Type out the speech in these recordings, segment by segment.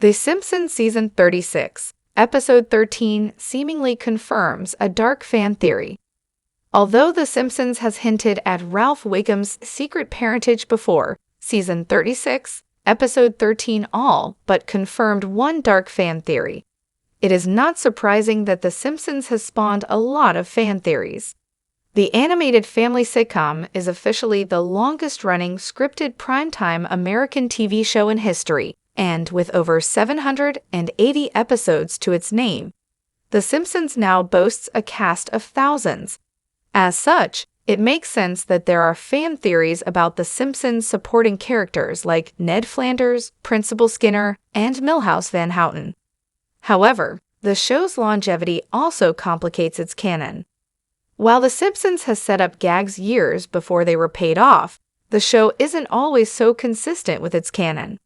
The Simpsons Season 36, Episode 13 seemingly confirms a dark fan theory. Although The Simpsons has hinted at Ralph Wiggum's secret parentage before, Season 36, Episode 13 all but confirmed one dark fan theory. It is not surprising that The Simpsons has spawned a lot of fan theories. The animated family sitcom is officially the longest-running scripted primetime American TV show in history, and with over 780 episodes to its name, The Simpsons now boasts a cast of thousands. As such, it makes sense that there are fan theories about The Simpsons supporting characters like Ned Flanders, Principal Skinner, and Milhouse Van Houten. However, the show's longevity also complicates its canon. While The Simpsons has set up gags years before they were paid off, the show isn't always so consistent with its canon.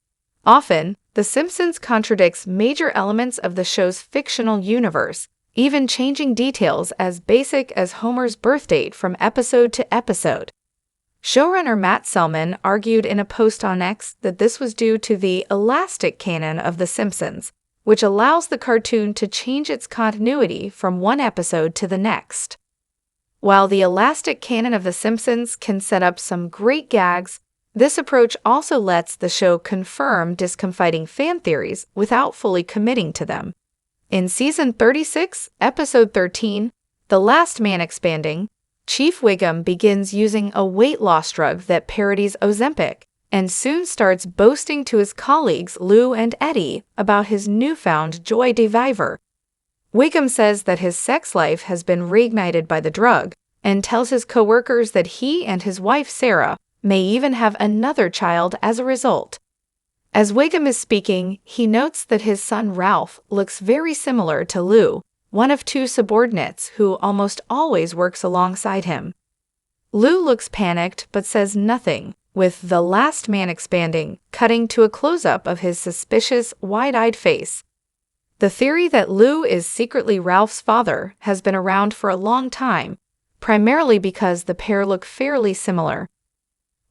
Often, The Simpsons contradicts major elements of the show's fictional universe, even changing details as basic as Homer's birth date from episode to episode. Showrunner Matt Selman argued in a post on X that this was due to the elastic canon of The Simpsons, which allows the cartoon to change its continuity from one episode to the next. While the elastic canon of The Simpsons can set up some great gags, this approach also lets the show confirm discomfiting fan theories without fully committing to them. In Season 36, Episode 13, The Last Man Expanding, Chief Wiggum begins using a weight loss drug that parodies Ozempic, and soon starts boasting to his colleagues Lou and Eddie about his newfound joie de vivre. Wiggum says that his sex life has been reignited by the drug, and tells his coworkers that he and his wife Sarah may even have another child as a result. As Wiggum is speaking, he notes that his son Ralph looks very similar to Lou, one of two subordinates who almost always works alongside him. Lou looks panicked but says nothing, with The Last Man Expanding cutting to a close-up of his suspicious, wide-eyed face. The theory that Lou is secretly Ralph's father has been around for a long time, primarily because the pair look fairly similar.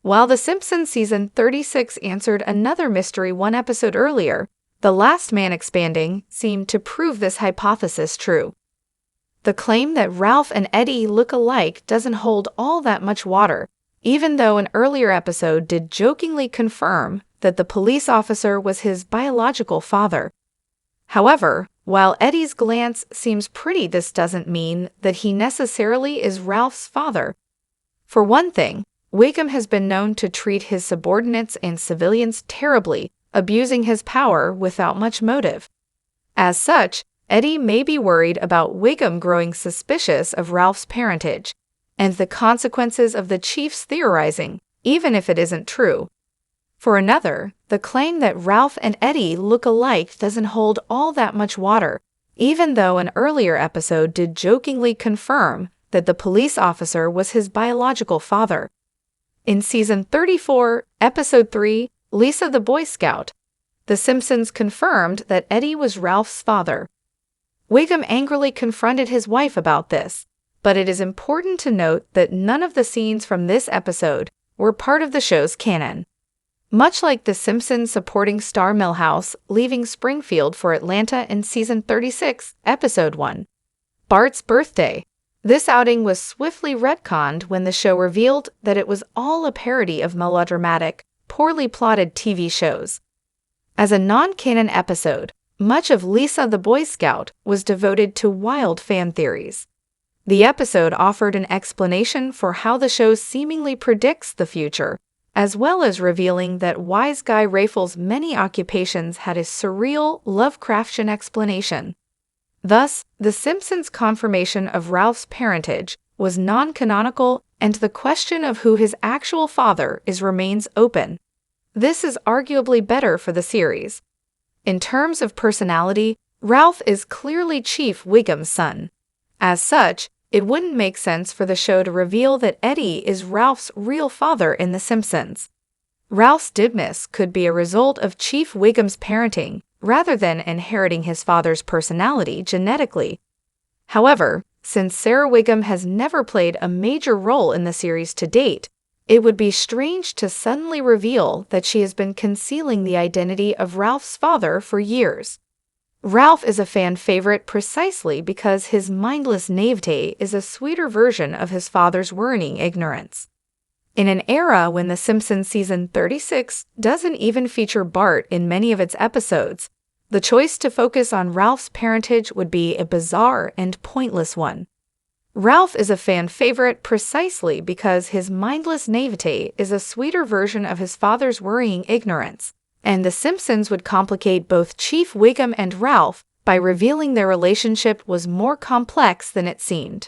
While The Simpsons Season 36 answered another mystery one episode earlier, The Last Man Expanding seemed to prove this hypothesis true. The claim that Ralph and Eddie look alike doesn't hold all that much water, even though an earlier episode did jokingly confirm that the police officer was his biological father. However, while Eddie's glance seems pretty, this doesn't mean that he necessarily is Ralph's father. For one thing, Wiggum has been known to treat his subordinates and civilians terribly, abusing his power without much motive. As such, Eddie may be worried about Wiggum growing suspicious of Ralph's parentage, and the consequences of the chief's theorizing, even if it isn't true. For another, the claim that Ralph and Eddie look alike doesn't hold all that much water, even though an earlier episode did jokingly confirm that the police officer was his biological father. In Season 34, Episode 3, Lisa the Boy Scout, The Simpsons confirmed that Eddie was Ralph's father. Wiggum angrily confronted his wife about this, but it is important to note that none of the scenes from this episode were part of the show's canon. Much like The Simpsons supporting star Milhouse leaving Springfield for Atlanta in Season 36, Episode 1, Bart's Birthday, this outing was swiftly retconned when the show revealed that it was all a parody of melodramatic, poorly plotted TV shows. As a non-canon episode, much of Lisa the Boy Scout was devoted to wild fan theories. The episode offered an explanation for how the show seemingly predicts the future, as well as revealing that wise guy Rafel's many occupations had a surreal, Lovecraftian explanation. Thus, The Simpsons' confirmation of Ralph's parentage was non-canonical, and the question of who his actual father is remains open. This is arguably better for the series. In terms of personality, Ralph is clearly Chief Wiggum's son. As such, it wouldn't make sense for the show to reveal that Eddie is Ralph's real father in The Simpsons. Ralph's dimness could be a result of Chief Wiggum's parenting, rather than inheriting his father's personality genetically. However, since Sarah Wiggum has never played a major role in the series to date, It would be strange to suddenly reveal that she has been concealing the identity of Ralph's father for years. Ralph is a fan favorite precisely because his mindless naivete is a sweeter version of his father's worrying ignorance. In an era when The Simpsons season 36 doesn't even feature Bart in many of its episodes, the choice to focus on Ralph's parentage would be a bizarre and pointless one. Ralph is a fan favorite precisely because his mindless naivete is a sweeter version of his father's worrying ignorance, and The Simpsons would complicate both Chief Wiggum and Ralph by revealing their relationship was more complex than it seemed.